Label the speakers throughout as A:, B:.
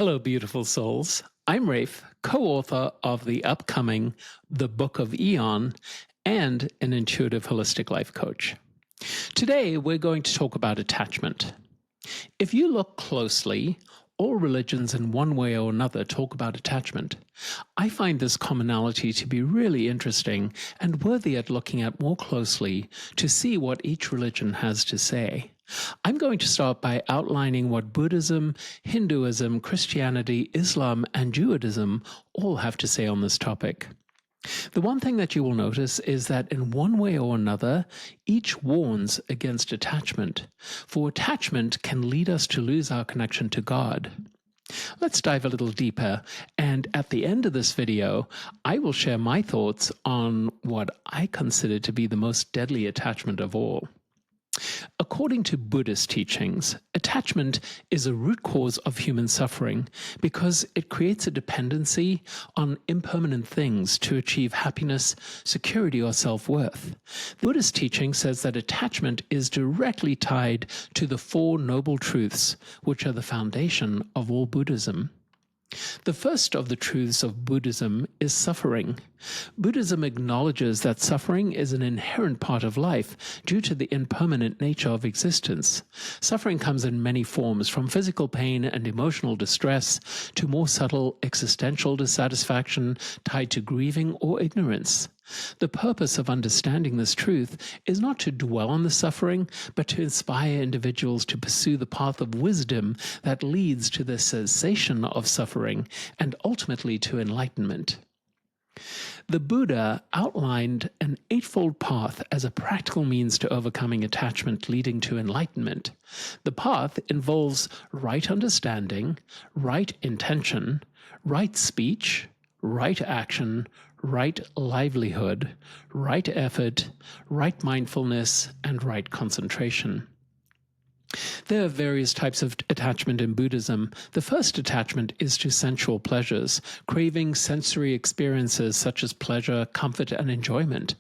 A: Hello, beautiful souls. I'm Rafe, co-author of the upcoming The Book of Eon and an intuitive holistic life coach. Today, we're going to talk about attachment. If you look closely, all religions in one way or another talk about attachment. I find this commonality to be really interesting and worthy of looking at more closely to see what each religion has to say. I'm going to start by outlining what Buddhism, Hinduism, Christianity, Islam, and Judaism all have to say on this topic. The one thing that you will notice is that in one way or another, each warns against attachment, for attachment can lead us to lose our connection to God. Let's dive a little deeper, and at the end of this video, I will share my thoughts on what I consider to be the most deadly attachment of all. According to Buddhist teachings, attachment is a root cause of human suffering because it creates a dependency on impermanent things to achieve happiness, security, or self-worth. The Buddhist teaching says that attachment is directly tied to the Four Noble Truths, which are the foundation of all Buddhism. The first of the truths of Buddhism is suffering. Buddhism acknowledges that suffering is an inherent part of life due to the impermanent nature of existence. Suffering comes in many forms, from physical pain and emotional distress to more subtle existential dissatisfaction tied to grieving or ignorance. The purpose of understanding this truth is not to dwell on the suffering, but to inspire individuals to pursue the path of wisdom that leads to the cessation of suffering and ultimately to enlightenment. The Buddha outlined an eightfold path as a practical means to overcoming attachment leading to enlightenment. The path involves right understanding, right intention, right speech, right action, right livelihood, right effort, right mindfulness, and right concentration. There are various types of attachment in Buddhism. The first attachment is to sensual pleasures, craving sensory experiences such as pleasure, comfort, and enjoyment.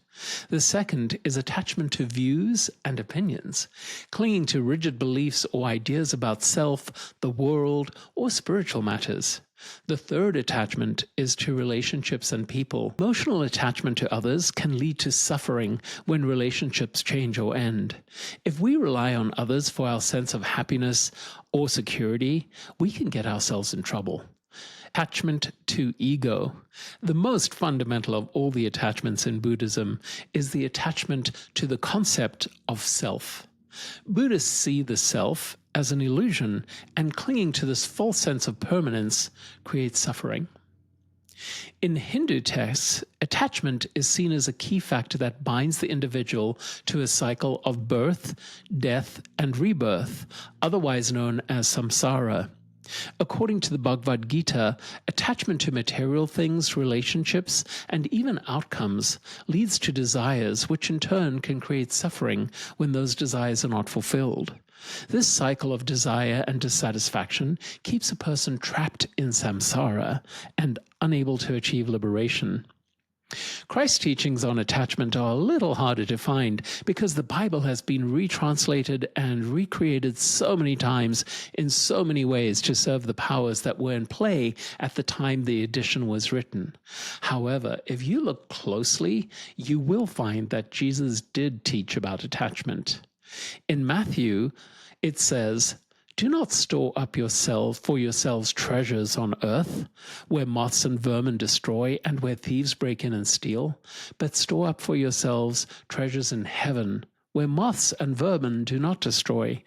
A: The second is attachment to views and opinions, clinging to rigid beliefs or ideas about self, the world, or spiritual matters. The third attachment is to relationships and people. Emotional attachment to others can lead to suffering when relationships change or end. If we rely on others for our sense of happiness or security, we can get ourselves in trouble. Attachment to ego. The most fundamental of all the attachments in Buddhism is the attachment to the concept of self. Buddhists see the self as an illusion, and clinging to this false sense of permanence creates suffering. In Hindu texts, attachment is seen as a key factor that binds the individual to a cycle of birth, death, and rebirth, otherwise known as samsara. According to the Bhagavad Gita, attachment to material things, relationships, and even outcomes leads to desires, which in turn can create suffering when those desires are not fulfilled. This cycle of desire and dissatisfaction keeps a person trapped in samsara and unable to achieve liberation. Christ's teachings on attachment are a little harder to find because the Bible has been retranslated and recreated so many times in so many ways to serve the powers that were in play at the time the edition was written. However, if you look closely, you will find that Jesus did teach about attachment. In Matthew, it says, "Do not store up for yourselves treasures on earth, where moths and vermin destroy, and where thieves break in and steal, but store up for yourselves treasures in heaven, where moths and vermin do not destroy,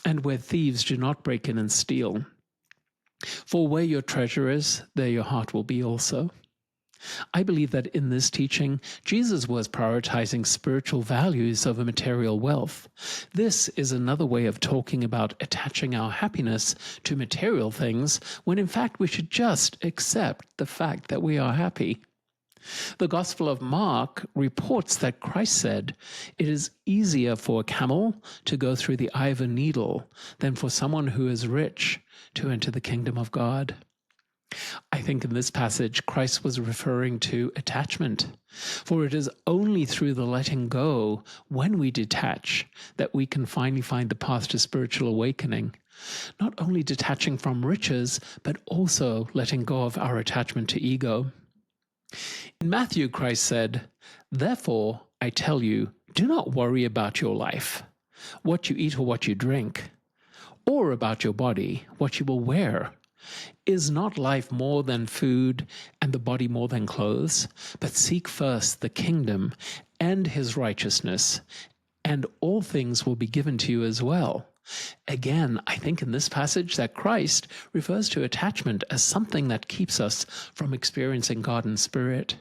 A: and where thieves do not break in and steal. For where your treasure is, there your heart will be also." I believe that in this teaching, Jesus was prioritizing spiritual values over material wealth. This is another way of talking about attaching our happiness to material things, when in fact we should just accept the fact that we are happy. The Gospel of Mark reports that Christ said, "It is easier for a camel to go through the eye of a needle than for someone who is rich to enter the kingdom of God." I think in this passage, Christ was referring to attachment. For it is only through the letting go, when we detach, that we can finally find the path to spiritual awakening. not only detaching from riches, but also letting go of our attachment to ego. In Matthew, Christ said, "Therefore, I tell you, do not worry about your life, what you eat or what you drink, or about your body, what you will wear. Is not life more than food, and the body more than clothes? But seek first the kingdom and his righteousness, and all things will be given to you as well." Again, I think in this passage that Christ refers to attachment as something that keeps us from experiencing God in spirit.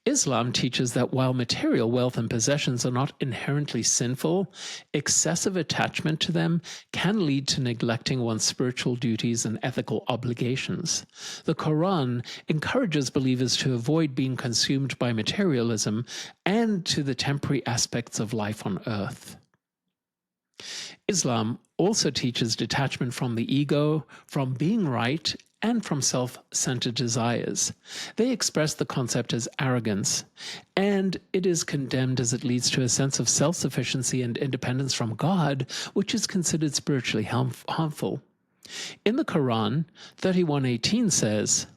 A: Islam teaches that while material wealth and possessions are not inherently sinful, excessive attachment to them can lead to neglecting one's spiritual duties and ethical obligations. The Quran encourages believers to avoid being consumed by materialism and to the temporary aspects of life on earth. Islam also teaches detachment from the ego, from being right, and from self-centered desires. They express the concept as arrogance, and it is condemned as it leads to a sense of self-sufficiency and independence from God, which is considered spiritually harmful. In the Quran, 31:18 says,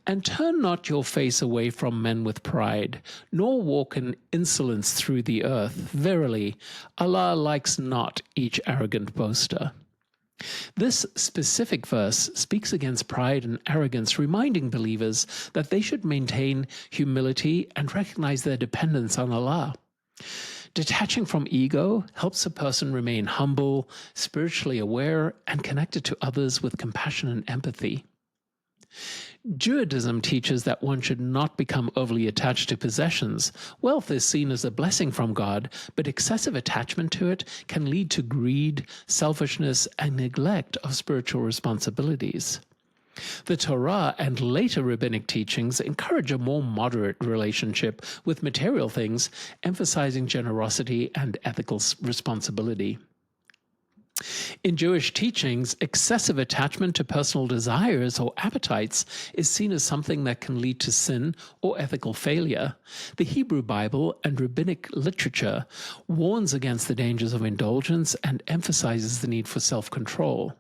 A: "And turn not your face away from men with pride, nor walk in insolence through the earth. Verily, Allah likes not each arrogant boaster." This specific verse speaks against pride and arrogance, reminding believers that they should maintain humility and recognize their dependence on Allah. Detaching from ego helps a person remain humble, spiritually aware, and connected to others with compassion and empathy. Judaism teaches that one should not become overly attached to possessions. Wealth is seen as a blessing from God, but excessive attachment to it can lead to greed, selfishness, and neglect of spiritual responsibilities. The Torah and later rabbinic teachings encourage a more moderate relationship with material things, emphasizing generosity and ethical responsibility. In Jewish teachings, excessive attachment to personal desires or appetites is seen as something that can lead to sin or ethical failure. The Hebrew Bible and rabbinic literature warns against the dangers of indulgence and emphasizes the need for self-control.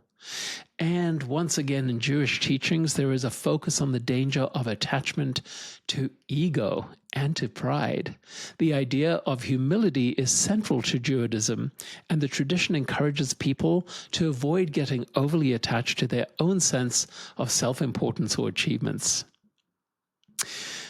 A: And once again, in Jewish teachings, there is a focus on the danger of attachment to ego and to pride. The idea of humility is central to Judaism, and the tradition encourages people to avoid getting overly attached to their own sense of self-importance or achievements.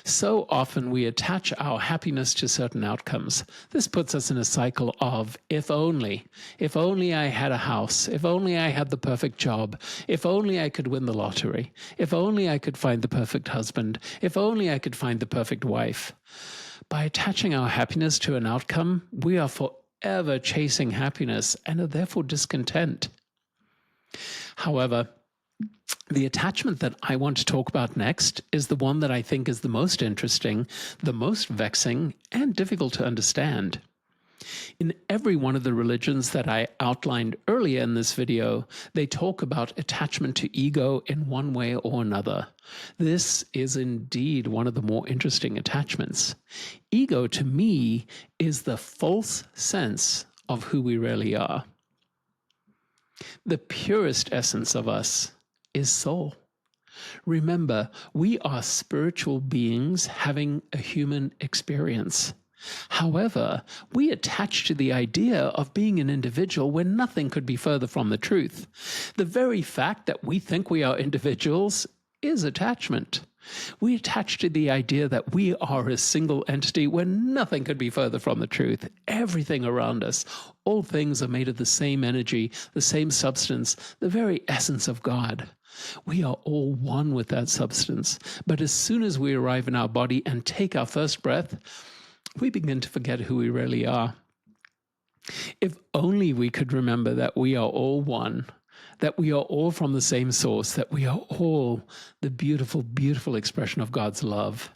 A: So often we attach our happiness to certain outcomes. This puts us in a cycle of if only I had a house, if only I had the perfect job, if only I could win the lottery, if only I could find the perfect husband, if only I could find the perfect wife. By attaching our happiness to an outcome, we are forever chasing happiness and are therefore discontent. However, the attachment that I want to talk about next is the one that I think is the most interesting, the most vexing, and difficult to understand. In every one of the religions that I outlined earlier in this video, they talk about attachment to ego in one way or another. This is indeed one of the more interesting attachments. Ego, to me, is the false sense of who we really are. The purest essence of us is soul. Remember, we are spiritual beings having a human experience. However, we attach to the idea of being an individual when nothing could be further from the truth. The very fact that we think we are individuals is attachment. We attach to the idea that we are a single entity when nothing could be further from the truth. Everything around us, all things are made of the same energy, the same substance, the very essence of God. We are all one with that substance. But as soon as we arrive in our body and take our first breath, we begin to forget who we really are. If only we could remember that we are all one, that we are all from the same source, that we are all the beautiful, beautiful expression of God's love.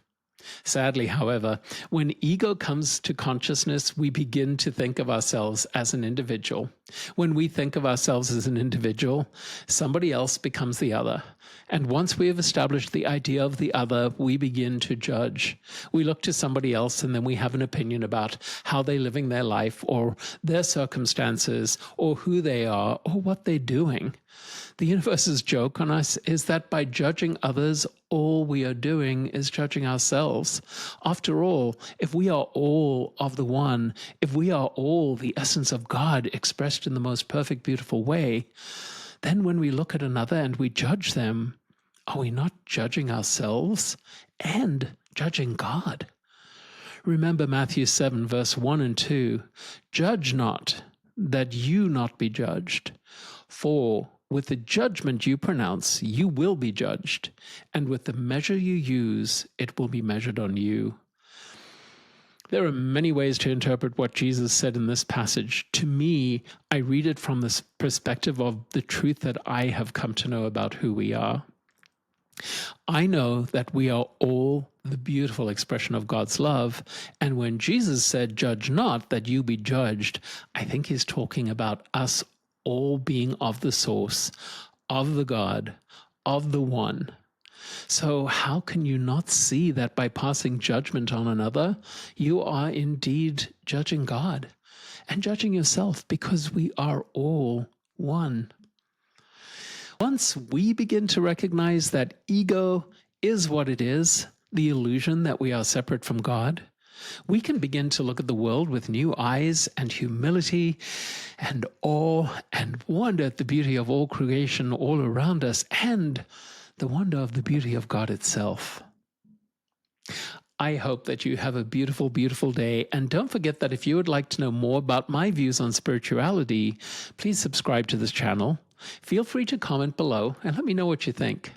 A: Sadly, however, when ego comes to consciousness, we begin to think of ourselves as an individual. When we think of ourselves as an individual, somebody else becomes the other. And once we have established the idea of the other, we begin to judge. We look to somebody else and then we have an opinion about how they're living their life or their circumstances or who they are or what they're doing. The universe's joke on us is that by judging others, all we are doing is judging ourselves. After all, if we are all of the one, if we are all the essence of God expressed in the most perfect, beautiful way, then when we look at another and we judge them, are we not judging ourselves and judging God? Remember Matthew 7, verse 1 and 2. Judge not, that you not be judged. For with the judgment you pronounce, you will be judged, and with the measure you use, it will be measured on you. There are many ways to interpret what Jesus said in this passage. To me, I read it from this perspective of the truth that I have come to know about who we are. I know that we are all the beautiful expression of God's love, and when Jesus said, "Judge not, that you be judged," I think he's talking about us all being of the source, of the God, of the one. So how can you not see that by passing judgment on another, you are indeed judging God and judging yourself, because we are all one. Once we begin to recognize that ego is what it is, the illusion that we are separate from God, we can begin to look at the world with new eyes and humility and awe and wonder at the beauty of all creation all around us and the wonder of the beauty of God itself. I hope that you have a beautiful, beautiful day. And don't forget that if you would like to know more about my views on spirituality, please subscribe to this channel. Feel free to comment below and let me know what you think.